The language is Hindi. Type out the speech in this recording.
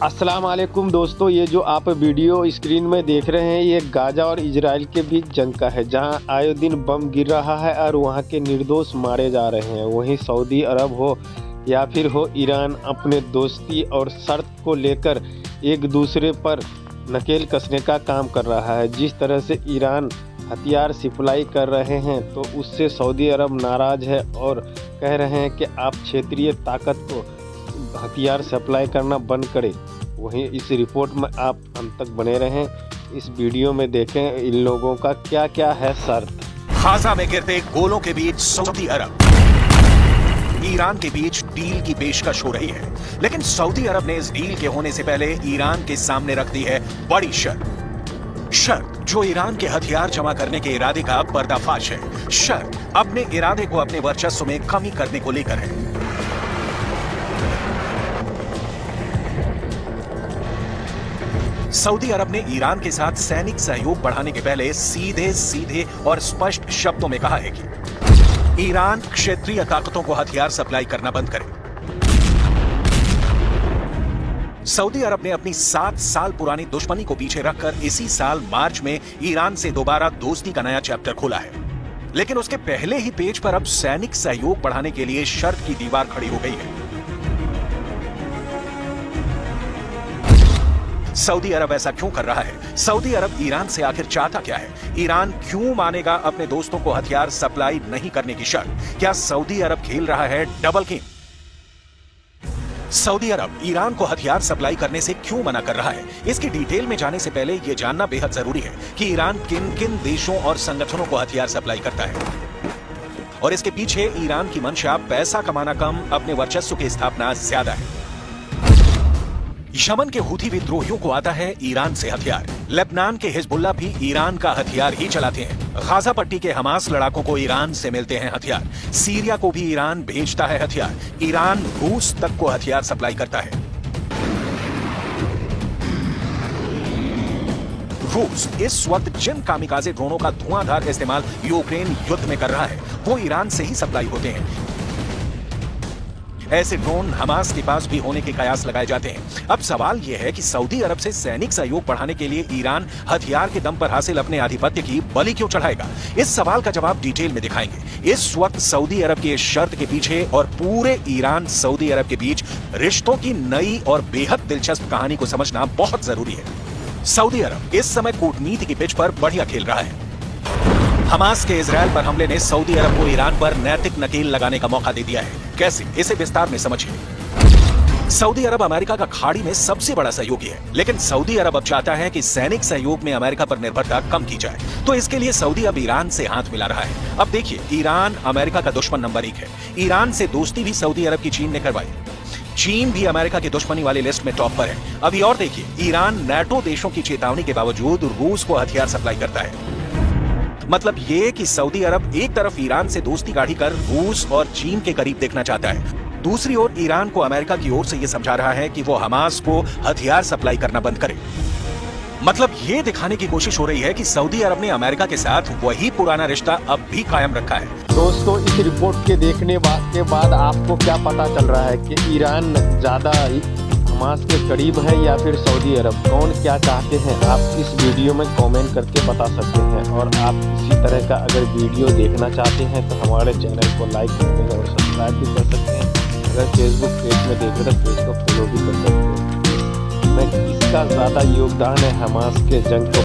अस्सलाम वालेकुम दोस्तों, ये जो आप वीडियो स्क्रीन में देख रहे हैं ये गाजा और इजराइल के बीच जंग का है, जहां आए दिन बम गिर रहा है और वहां के निर्दोष मारे जा रहे हैं। वहीं सऊदी अरब हो या फिर हो ईरान, अपने दोस्ती और शर्त को लेकर एक दूसरे पर नकेल कसने का काम कर रहा है। जिस तरह से ईरान हथियार सप्लाई कर रहे हैं तो उससे सऊदी अरब नाराज़ है और कह रहे हैं कि आप क्षेत्रीय ताकत को हथियार सप्लाई करना बंद करें। वहीं इस रिपोर्ट में आप अंत तक बने रहें, इस वीडियो में देखें इन लोगों का क्या क्या है शर्त। गाजा में गिरते गोलों के बीच सऊदी अरब ईरान के बीच डील की पेशकश हो रही है, लेकिन सऊदी अरब ने इस डील के होने से पहले ईरान के सामने रख दी है बड़ी शर्त जो ईरान के हथियार जमा करने के इरादे का पर्दाफाश है। शर्त अपने इरादे को अपने वर्चस्व में कमी करने को लेकर है। सऊदी अरब ने ईरान के साथ सैनिक सहयोग बढ़ाने के पहले सीधे और स्पष्ट शब्दों में कहा है कि ईरान क्षेत्रीय ताकतों को हथियार सप्लाई करना बंद करे। सऊदी अरब ने अपनी 7 साल पुरानी दुश्मनी को पीछे रखकर इसी साल मार्च में ईरान से दोबारा दोस्ती का नया चैप्टर खोला है, लेकिन उसके पहले ही पेज पर अब सैनिक सहयोग बढ़ाने के लिए शर्त की दीवार खड़ी हो गई है। सऊदी अरब ऐसा क्यों कर रहा है? सऊदी अरब ईरान से आखिर चाहता क्या है? ईरान क्यों मानेगा अपने दोस्तों को हथियार सप्लाई नहीं करने की शर्त? क्या सऊदी अरब खेल रहा है डबल गेम? सऊदी अरब ईरान को हथियार सप्लाई करने से क्यों मना कर रहा है? इसकी डिटेल में जाने से पहले यह जानना बेहद जरूरी है कि ईरान किन किन देशों और संगठनों को हथियार सप्लाई करता है और इसके पीछे ईरान की मंशा पैसा कमाना कम, अपने वर्चस्व की स्थापना ज्यादा है। यमन के हुथी विद्रोहियों को आता है ईरान से हथियार। लेबनान के हिजबुल्लाह भी ईरान का हथियार ही चलाते हैं। गाजा पट्टी के हमास लड़ाकों को ईरान से मिलते हैं हथियार। सीरिया को भी ईरान भेजता है हथियार। ईरान रूस तक को हथियार सप्लाई करता है। रूस इस वक्त जिन कामिकाज़े ड्रोनों का धुआंधार इस्तेमाल यूक्रेन युद्ध में कर रहा है वो ईरान से ही सप्लाई होते हैं। ऐसे ड्रोन हमास के पास भी होने के कयास लगाए जाते हैं। अब सवाल यह है कि सऊदी अरब से सैनिक सहयोग बढ़ाने के लिए ईरान हथियार के दम पर हासिल अपने आधिपत्य की बलि क्यों चढ़ाएगा? इस सवाल का जवाब डिटेल में दिखाएंगे। इस वक्त सऊदी अरब की इस शर्त के पीछे और पूरे ईरान सऊदी अरब के बीच रिश्तों की नई और बेहद दिलचस्प कहानी को समझना बहुत जरूरी है। सऊदी अरब इस समय कूटनीति की पिच पर बढ़िया खेल रहा है। हमास के इजराइल पर हमले ने सऊदी अरब को ईरान पर नैतिक नकेल लगाने का मौका दे दिया है। कैसे? इसे विस्तार में समझिए। सऊदी अरब अमेरिका का खाड़ी में सबसे बड़ा सहयोगी है, लेकिन सऊदी अरब अब चाहता है कि सैनिक सहयोग में अमेरिका पर निर्भरता कम की जाए, तो इसके लिए सऊदी अब ईरान से हाथ मिला रहा है। अब देखिए, ईरान अमेरिका का दुश्मन नंबर 1 है। ईरान से दोस्ती भी सऊदी अरब की चीन ने करवाई। चीन भी अमेरिका की दुश्मनी वाली लिस्ट में टॉप पर है। अभी और देखिए, ईरान नाटो देशों की चेतावनी के बावजूद रूस को हथियार सप्लाई करता है। मतलब ये कि सऊदी अरब एक तरफ ईरान से दोस्ती गाढ़ी कर रूस और चीन के करीब देखना चाहता है, दूसरी ओर ईरान को अमेरिका की ओर से ये समझा रहा है कि वो हमास को हथियार सप्लाई करना बंद करे। मतलब ये दिखाने की कोशिश हो रही है कि सऊदी अरब ने अमेरिका के साथ वही पुराना रिश्ता अब भी कायम रखा है। दोस्तों, इस रिपोर्ट के देखने के बाद आपको क्या पता चल रहा है कि ईरान ज्यादा हमास के करीब है या फिर सऊदी अरब? कौन क्या चाहते हैं आप इस वीडियो में कमेंट करके बता सकते हैं। और आप इसी तरह का अगर वीडियो देखना चाहते हैं तो हमारे चैनल को लाइक करके और सब्सक्राइब भी कर सकते हैं। अगर फेसबुक पेज में देख रहे हैं तो पेज को फॉलो भी कर सकते हैं। मैं किसका ज़्यादा योगदान है हमास के जंग को